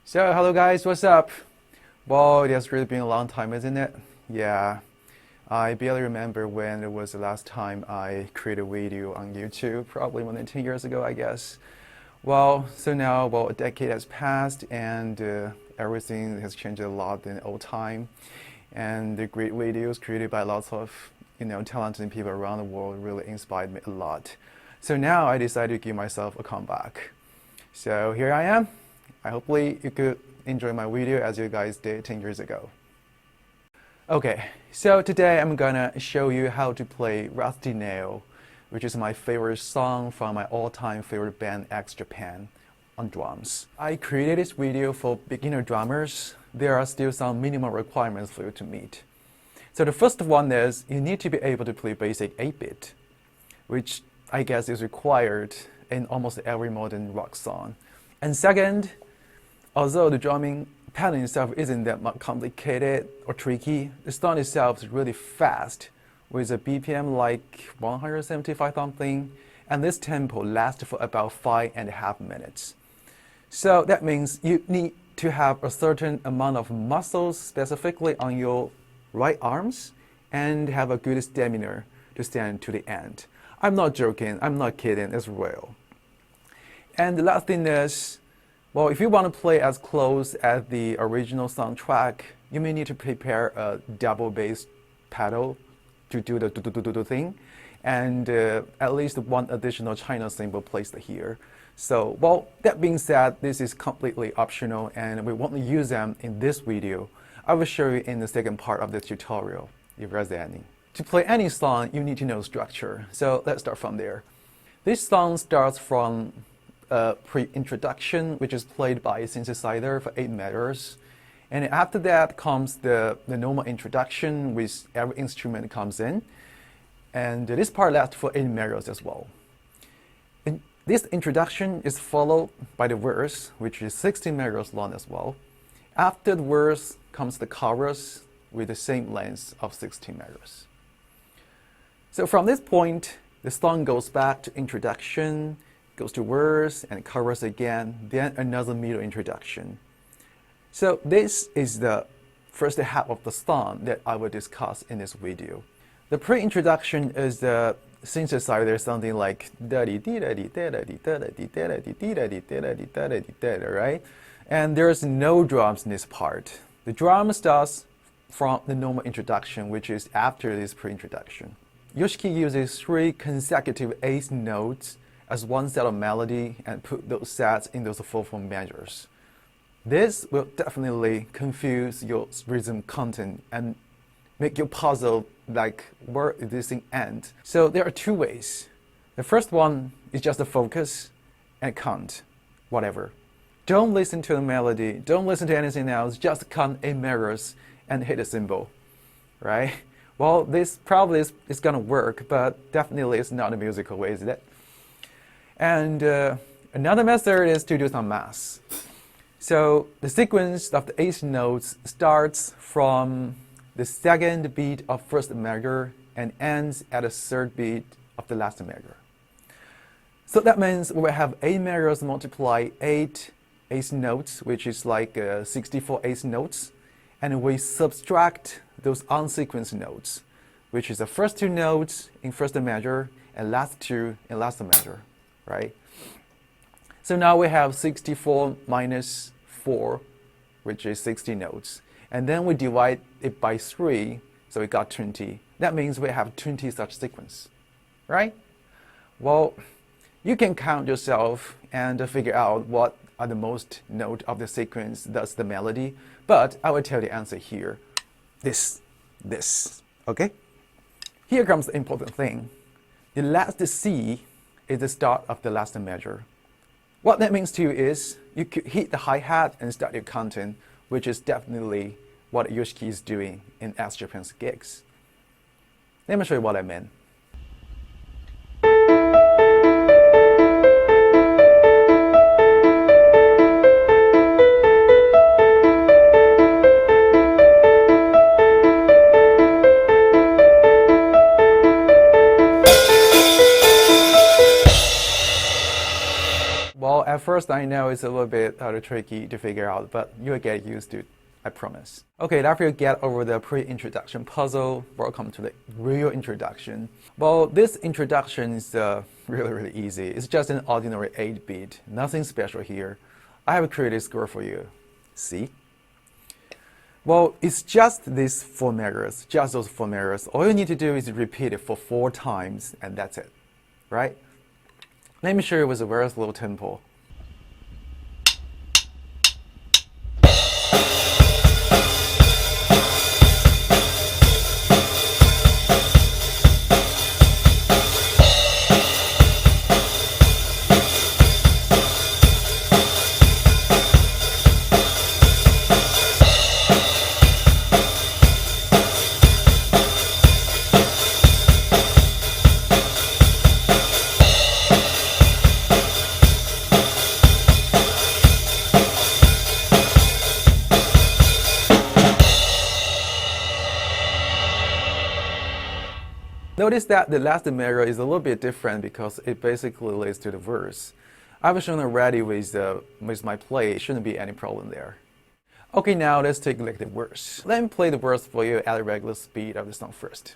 So, hello guys, what's up? Well, it has really been a long time, isn't it? Yeah, I barely remember when it was the last time I created a video on YouTube, probably more than 10 years ago, I guess. Well, so now, a decade has passed and everything has changed a lot in old time. And the great videos created by lots of, talented people around the world really inspired me a lot. So now I decided to give myself a comeback. So here I am. Hopefully you could enjoy my video as you guys did 10 years ago. Okay, so today I'm gonna show you how to play Rusty Nail, which is my favorite song from my all-time favorite band X Japan, on drums. I created this video for beginner drummers. There are still some minimum requirements for you to meet. So the first one is you need to be able to play basic 8-bit, which I guess is required in almost every modern rock song. And second, although the drumming pattern itself isn't that much complicated or tricky, the song itself is really fast with a BPM like 175 something, and this tempo lasts for about 5.5 minutes. So that means you need to have a certain amount of muscles specifically on your right arms and have a good stamina to stand to the end. I'm not joking, I'm not kidding, it's real. And the last thing is, well, if you want to play as close as the original soundtrack, you may need to prepare a double bass pedal to do the do thing, and at least one additional China cymbal placed here. So, well, that being said, this is completely optional and we won't use them in this video. I will show you in the second part of the tutorial, if there's any. To play any song, you need to know structure. So let's start from there. This song starts from a pre-introduction, which is played by a synthesizer for 8 measures. And after that comes the normal introduction, which every instrument comes in. And this part lasts for 8 measures as well. And this introduction is followed by the verse, which is 16 measures long as well. After the verse comes the chorus with the same length of 16 measures. So from this point, the song goes back to introduction, goes to verse and chorus again, then another middle introduction. So this is the first half of the song that I will discuss in this video. The pre-introduction is the synthesizer something like right? And there's no drums in this part. The drum starts from the normal introduction, which is after this pre-introduction. Yoshiki uses 3 consecutive eighth notes as one set of melody and put those sets in those 4/4 measures. This will definitely confuse your rhythm content and make you puzzle like where is this thing end. So there are 2 ways. The first one is just a focus and count, whatever. Don't listen to the melody, don't listen to anything else, just count 8 measures and hit a cymbal, right? Well, this probably is gonna work, but definitely it's not a musical way, is it? And another method is to do some math. So the sequence of the 8 notes starts from the second beat of first measure and ends at the third beat of the last measure. So that means we have 8 measures multiply 8 eighth notes, which is like 64 eighth notes, and we subtract those unsequenced notes, which is the first 2 notes in first measure and last 2 in last measure. Right? So now we have 64 minus 4, which is 60 notes. And then we divide it by 3, so we got 20. That means we have 20 such sequence, right? Well, you can count yourself and figure out what are the most note of the sequence, thus the melody. But I will tell the answer here. This, okay? Here comes the important thing. The last C is the start of the last measure. What that means to you is you could hit the hi-hat and start your counting, which is definitely what Yoshiki is doing in X Japan's gigs. Let me show you what I mean. Well, at first first, I know it's a little bit tricky to figure out, but you'll get used to it, I promise. Okay, after you get over the pre-introduction puzzle, welcome to the real introduction. Well, this introduction is really easy. It's just an ordinary 8-beat, nothing special here. I have created a score for you. See? Well, it's just these 4 measures, just those 4 measures. All you need to do is repeat it for 4 times, and that's it, right? Let me show you with a very slow tempo. Notice that the last measure is a little bit different because it basically relates to the verse. I've shown already with my play, it shouldn't be any problem there. Okay, now let's take a look at the verse. Let me play the verse for you at a regular speed of the song first.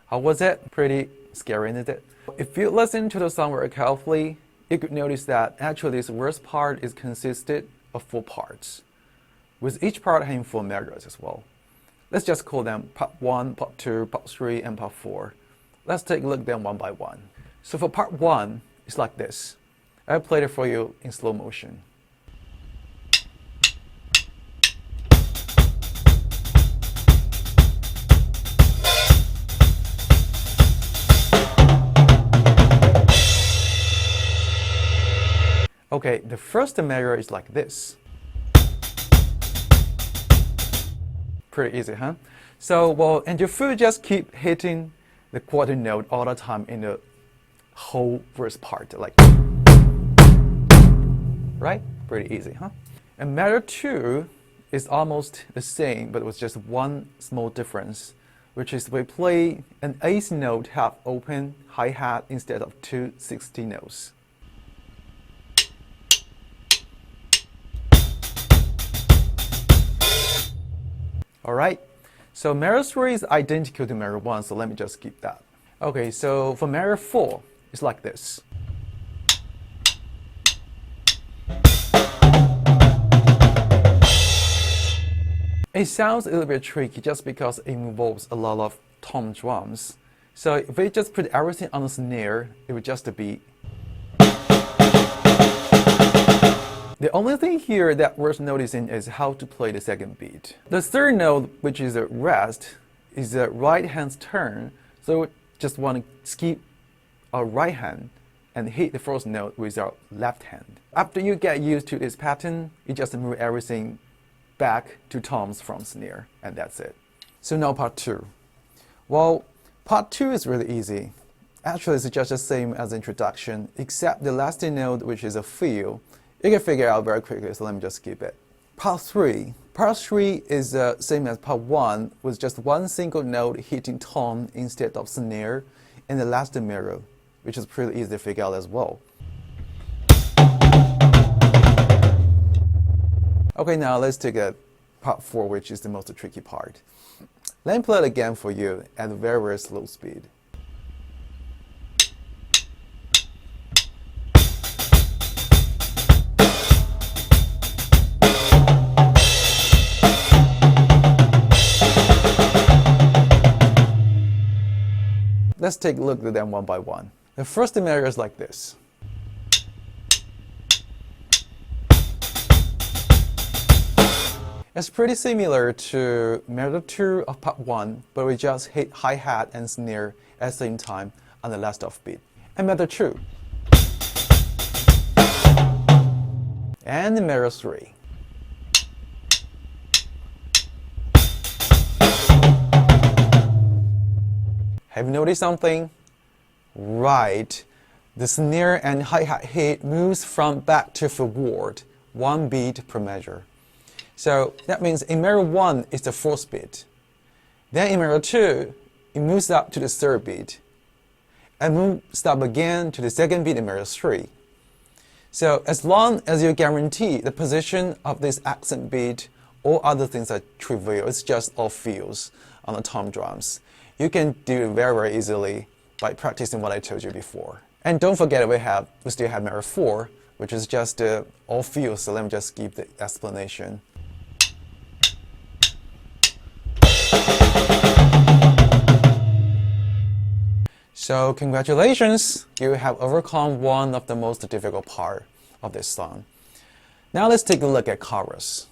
How was it? Pretty scary, isn't it? If you listen to the song very carefully, you could notice that actually this verse part is consisted of 4 parts, with each part having 4 measures as well. Let's just call them part 1, part 2, part 3, and part 4. Let's take a look at them one by one. So for part 1, it's like this. I played it for you in slow motion. Okay, the first measure is like this. Pretty easy, huh? So, well, and if you just keep hitting the quarter note all the time in the whole verse part, like, right? Pretty easy, huh? And measure 2 is almost the same, but with just one small difference, which is we play an 8th note half open hi-hat instead of 2 16 notes. Alright, so measure 3 is identical to measure 1, so let me just skip that. Okay, so for measure 4, it's like this. It sounds a little bit tricky just because it involves a lot of tom drums. So if we just put everything on the snare, it would just be. The only thing here that worth noticing is how to play the second beat. The third note, which is a rest, is the right hand's turn, so just want to skip our right hand and hit the first note with our left hand. After you get used to this pattern, you just move everything back to toms from snare, and that's it. So now part 2. Well, part 2 is really easy. Actually, it's just the same as the introduction, except the last note, which is a feel. You can figure it out very quickly, so let me just skip it. Part 3. Part 3 is the same as part 1, with just one single note hitting tom instead of snare, and the last measure, which is pretty easy to figure out as well. Okay, now let's take part 4, which is the most tricky part. Let me play it again for you at a very slow speed. Let's take a look at them one by one. The first measure is like this. It's pretty similar to measure 2 of part 1, but we just hit hi-hat and snare at the same time on the last offbeat. And measure 2. And measure 3. Have you noticed something? Right. The snare and hi-hat hit moves from back to forward, 1 beat per measure. So that means in measure 1 is the 4th beat. Then in measure 2, it moves up to the 3rd beat. And moves up again to the 2nd beat in measure 3. So as long as you guarantee the position of this accent beat, all other things are trivial. It's just all feels on the tom drums. You can do it very, very easily by practicing what I told you before. And don't forget we still have measure 4, which is just all feels. So let me just give the explanation. So congratulations, you have overcome one of the most difficult part of this song. Now let's take a look at chorus.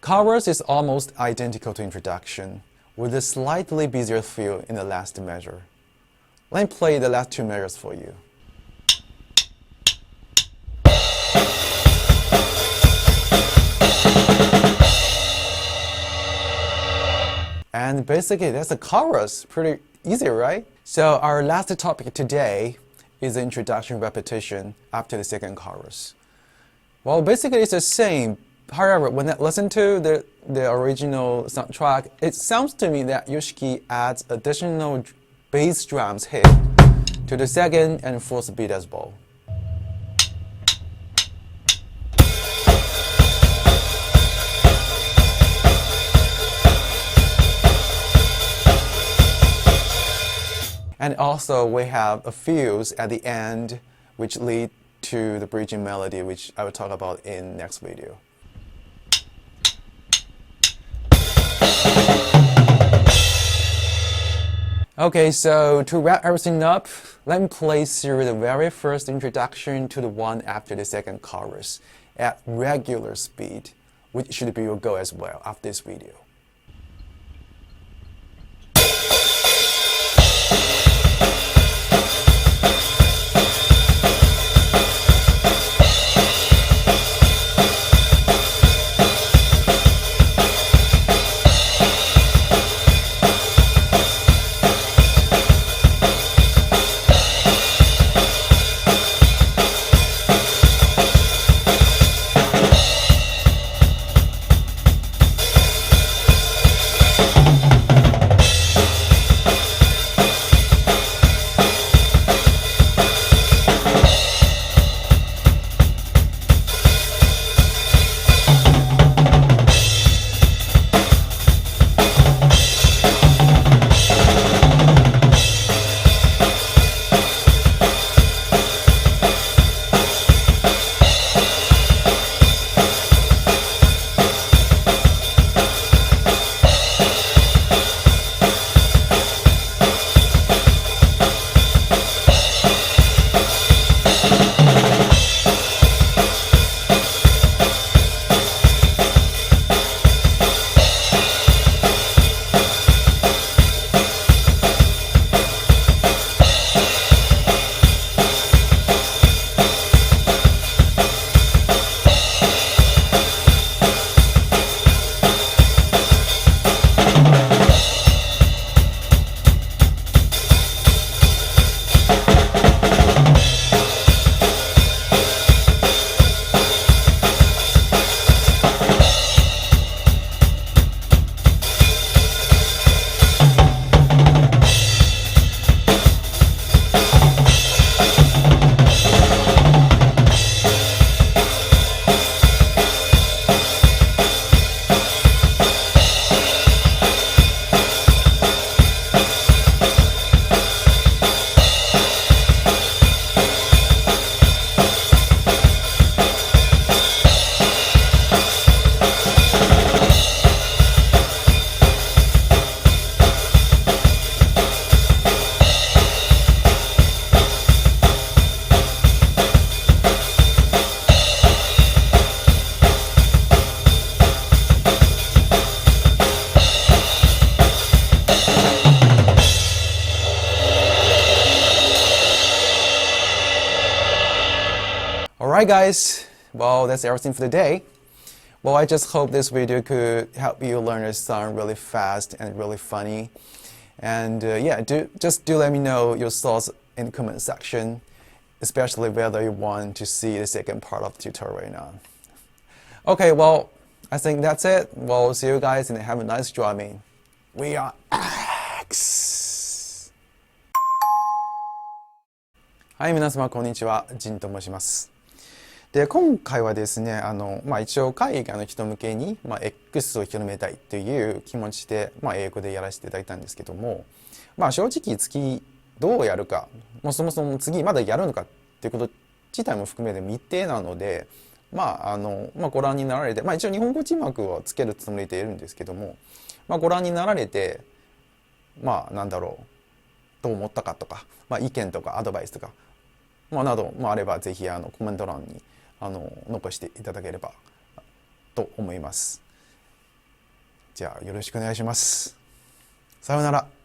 Chorus is almost identical to introduction, with a slightly busier feel in the last measure. Let me play the last 2 measures for you. And basically that's the chorus. Pretty easy, right? So our last topic today is the introduction repetition after the 2nd chorus. Well, basically it's the same. However, when I listen to the original soundtrack, it sounds to me that Yoshiki adds additional bass drums hit to the 2nd and 4th beat as well. And also we have a fuse at the end which lead to the bridging melody, which I will talk about in next video. Okay, so to wrap everything up, let me play through the very first introduction to the one after the 2nd chorus at regular speed, which should be your goal as well after this video. Alright guys, well that's everything for today. Well, I just hope this video could help you learn a song really fast and really funny. And yeah, just do let me know your thoughts in the comment section, especially whether you want to see the second part of the tutorial right now. Okay, well, I think that's it. Well, see you guys and have a nice drumming. We are X! はい、皆様こんにちは。ジンと申します。で、今回はですね、一応海外の人向けに、X を広めたいという気持ちで、英語でやらせていただいたんですけども、正直次どうやるか、もうそもそも次まだやるのかっていうこと自体も含めて未定なので、ご覧になられて、一応日本語字幕をつけるつもりでいるんですけども、ご覧になられて、なんだろう、どう思ったかとか、意見とかアドバイスとか、などもあれば、ぜひコメント欄に残していただければと思います。じゃあよろしくお願いします。さようなら。